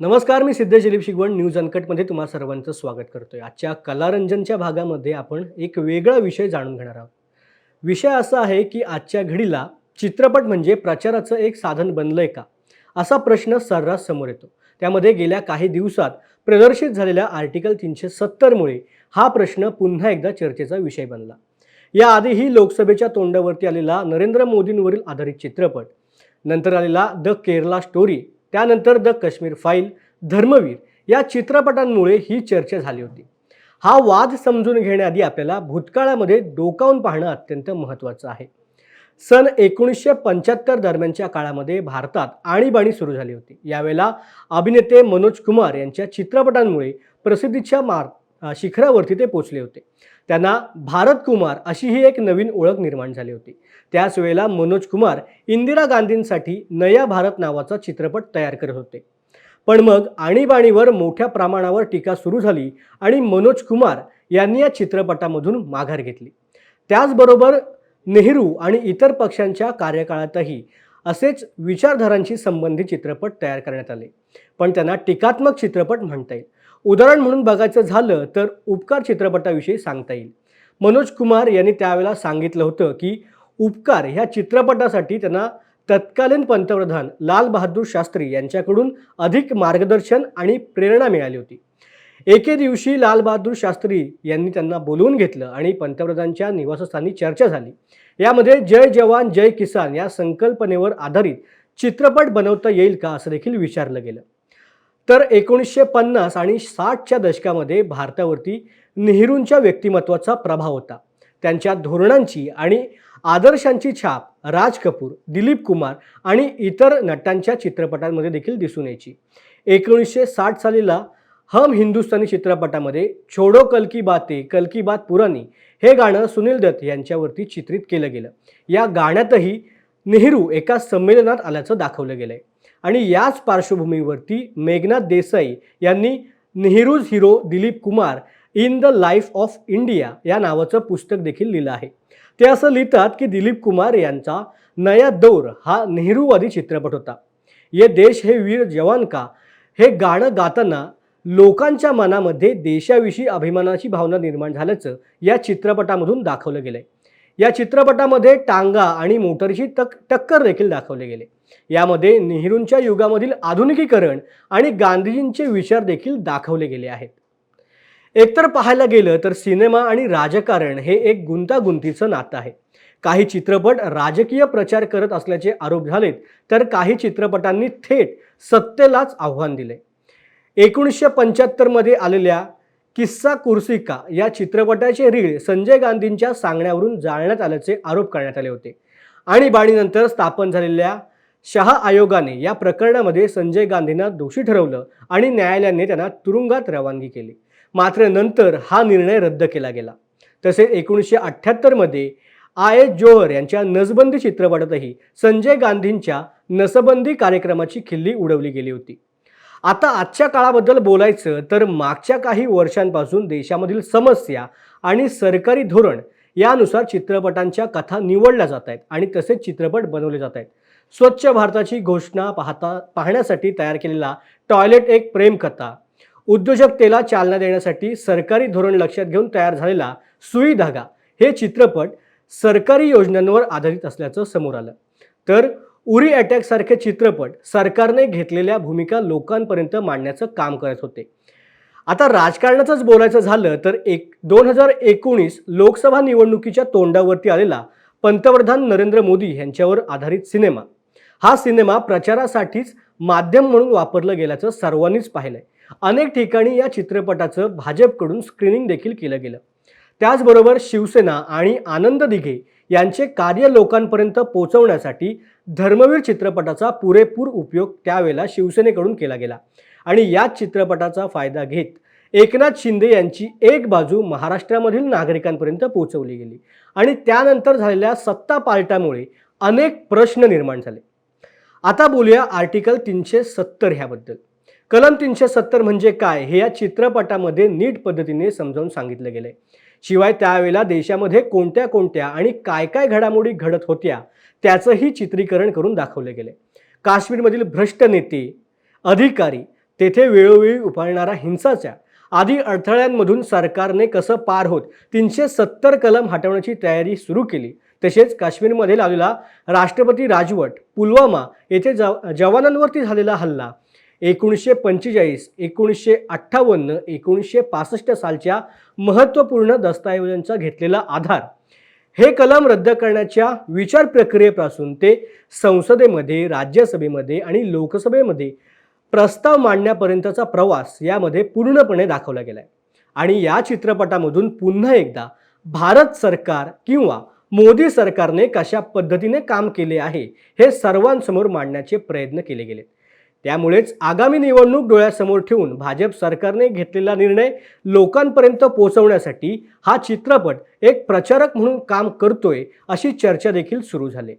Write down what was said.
नमस्कार, मी सिद्धेश दिलीप शिगवण न्यूज अनकटमध्ये तुम्हा सर्वांचं स्वागत करतोय. आजच्या कलारंजनच्या भागामध्ये आपण एक वेगळा विषय जाणून घेणार आहोत. विषय असा आहे की आजच्या घडीला चित्रपट म्हणजे प्रचाराचं एक साधन बनलंय का? असा प्रश्न सर्रास समोर येतो. त्यामध्ये गेल्या काही दिवसात प्रदर्शित झालेल्या आर्टिकल 370 मुळे हा प्रश्न पुन्हा एकदा चर्चेचा विषय बनला. याआधीही लोकसभेच्या तोंडावरती आलेला नरेंद्र मोदींवरील आधारित चित्रपट, नंतर आलेला द केरला स्टोरी, त्यानंतर द काश्मीर फाईल, धर्मवीर या चित्रपटांमुळे ही चर्चा झाली होती. हा वाद समजून घेण्याआधी आपल्याला भूतकाळामध्ये डोकावून पाहणं अत्यंत महत्त्वाचं आहे. सन 1975 दरम्यानच्या काळामध्ये भारतात आणीबाणी सुरू झाली होती. यावेळेला अभिनेते मनोज कुमार यांच्या चित्रपटांमुळे प्रसिद्धीच्या शिखरावरती ते पोचले होते. त्यांना भारत कुमार अशी ही एक नवीन ओळख निर्माण झाली होती. त्याच वेळेला मनोज कुमार इंदिरा गांधींसाठी नया भारत नावाचा चित्रपट तयार करत होते. पण मग आणीबाणीवर मोठ्या प्रमाणावर टीका सुरू झाली आणि मनोज कुमार यांनी या चित्रपटामधून माघार घेतली. त्याचबरोबर नेहरू आणि इतर पक्षांच्या कार्यकाळातही असेच विचारधारांशी संबंधित चित्रपट तयार करण्यात आले, पण त्यांना टीकात्मक चित्रपट म्हणता येईल. उदाहरण म्हणून बघायचं झालं तर उपकार चित्रपटाविषयी सांगता येईल. मनोज कुमार यांनी त्यावेळेला सांगितलं होतं की उपकार ह्या चित्रपटासाठी त्यांना तत्कालीन पंतप्रधान लाल बहादूर शास्त्री यांच्याकडून अधिक मार्गदर्शन आणि प्रेरणा मिळाली होती. एके दिवशी लाल बहादूर शास्त्री यांनी त्यांना बोलवून घेतलं आणि पंतप्रधानांच्या निवासस्थानी चर्चा झाली. यामध्ये जय जवान जय किसान या संकल्पनेवर आधारित चित्रपट बनवता येईल का असं देखील विचारलं गेलं. तर 1950 आणि 60च्या दशकामध्ये भारतावरती नेहरूंच्या व्यक्तिमत्वाचा प्रभाव होता. त्यांच्या धोरणांची आणि आदर्शांची छाप राज कपूर, दिलीप कुमार आणि इतर नटांच्या चित्रपटांमध्ये देखील दिसून यायची. 1960 सालीला हम हिंदुस्तानी चित्रपटामध्ये छोडो कल की बात पुरानी हे गाणं सुनील दत्त यांच्यावरती चित्रित केलं गेलं. या गाण्यातही नेहरू एका संमेलनात आल्याचं दाखवलं गेलंय आणि याच पार्श्वभूमीवरती मेघनाथ देसाई यांनी Nehru's hero Dilip Kumar in the life of India या नावाचं पुस्तक देखील लिहिलं आहे. ते असं लिहितात की दिलीप कुमार यांचा नया दौर हा नेहरूवादी चित्रपट होता. ये देश हे वीर जवान का हे गाणं गाताना लोकांच्या मनामध्ये देशाविषयी अभिमानाची भावना निर्माण झाल्याचं या चित्रपटामधून दाखवलं गेलंय. या चित्रपटामध्ये टांगा आणि मोटरची टक्कर देखील दाखवले गेले. यामध्ये नेहरूंच्या युगामधील आधुनिकीकरण आणि गांधीजींचे विचार देखील दाखवले गेले आहेत. एकतर पाहायला गेलं तर सिनेमा आणि राजकारण हे एक गुंतागुंतीचं नातं आहे. काही चित्रपट राजकीय प्रचार करत असल्याचे आरोप झालेत, तर काही चित्रपटांनी थेट सत्तेलाच आव्हान दिले. 1975 मध्ये आलेल्या किस्सा कुर्सी का या चित्रपटाचे रीळ संजय गांधींच्या सांगण्यावरून जाळण्यात आल्याचे आरोप करण्यात आले होते. आणीबाणीनंतर स्थापन झालेल्या शहा आयोगाने या प्रकरणामध्ये संजय गांधींना दोषी ठरवलं आणि न्यायालयाने त्यांना तुरुंगात रवानगी केली. मात्र नंतर हा निर्णय रद्द केला गेला. तसेच 1978 मध्ये आय जोहर यांच्या नसबंदी चित्रपटातही संजय गांधींच्या नसबंदी कार्यक्रमाची खिल्ली उडवली गेली होती. आता आजच्या काळाबद्दल बोलायचं तर मागच्या काही वर्षांपासून देशामधील समस्या आणि सरकारी धोरण यानुसार चित्रपटांच्या कथा निवडल्या जात आहेत आणि तसेच चित्रपट बनवले जात आहेत. स्वच्छ भारताची घोषणा पाहण्यासाठी तयार केलेला टॉयलेट एक प्रेमकथा, उद्योजकतेला चालना देण्यासाठी सरकारी धोरण लक्षात घेऊन तयार झालेला सुई धागा हे चित्रपट सरकारी योजनांवर आधारित असल्याचं समोर आलं. तर उरी अटॅक सारखे चित्रपट सरकारने घेतलेल्या भूमिका लोकांपर्यंत मांडण्याचं काम करत होते. आता राजकारणाचंच बोलायचं झालं तर 2019 लोकसभा निवडणुकीच्या तोंडावरती आलेला पंतप्रधान नरेंद्र मोदी यांच्यावर आधारित सिनेमा, हा सिनेमा प्रचारासाठीच माध्यम म्हणून वापरलं गेल्याचं सर्वांनीच पाहिलंय. अनेक ठिकाणी या चित्रपटाचं भाजपकडून स्क्रीनिंग देखील केलं गेलं. त्याचबरोबर शिवसेना आणि आनंद दिघे यांचे कार्य लोकांपर्यंत पोहोचवण्यासाठी धर्मवीर चित्रपटाचा पुरेपूर उपयोग त्यावेळेला शिवसेनेकडून केला गेला आणि याच चित्रपटाचा फायदा घेत एकनाथ शिंदे यांची एक बाजू महाराष्ट्रामधील नागरिकांपर्यंत पोहोचवली गेली आणि त्यानंतर झालेल्या सत्ता पालटामुळे अनेक प्रश्न निर्माण झाले. आता बोलूया आर्टिकल 370 ह्याबद्दल. कलम 370 म्हणजे काय हे या चित्रपटामध्ये नीट पद्धतीने समजावून सांगितलं गेलंय. शिवाय त्यावेळेला देशामध्ये कोणत्या कोणत्या आणि काय काय घडामोडी घडत होत्या त्याचंही चित्रीकरण करून दाखवले गेले. काश्मीरमधील भ्रष्ट नेते, अधिकारी, तेथे वेळोवेळी उफाळणारा हिंसाचार आदी अडथळ्यांमधून सरकारने कसं पार होत 370 कलम हटवण्याची तयारी सुरू केली, तसेच काश्मीरमध्ये लावलेला राष्ट्रपती राजवट, पुलवामा येथे जवानांवरती झालेला हल्ला, 1945, 1958, 1965 सालच्या महत्त्वपूर्ण दस्तऐवजांचा घेतलेला आधार, हे कलम रद्द करण्याच्या विचार प्रक्रियेपासून ते संसदेमध्ये, राज्यसभेमध्ये आणि लोकसभेमध्ये प्रस्ताव मांडण्यापर्यंतचा प्रवास यामध्ये पूर्णपणे दाखवला गेलाय. आणि या चित्रपटामधून पुन्हा एकदा भारत सरकार किंवा मोदी सरकारने कशा पद्धतीने काम केले आहे हे सर्वांसमोर मांडण्याचे प्रयत्न केले गेले. त्यामुळेच आगामी निवडणूक डोळ्यासमोर ठेवून भाजप सरकारने घेतलेला निर्णय लोकांपर्यंत पोहोचवण्यासाठी हा चित्रपट एक प्रचारक म्हणून काम करतोय, अशी चर्चा देखील सुरू झाली.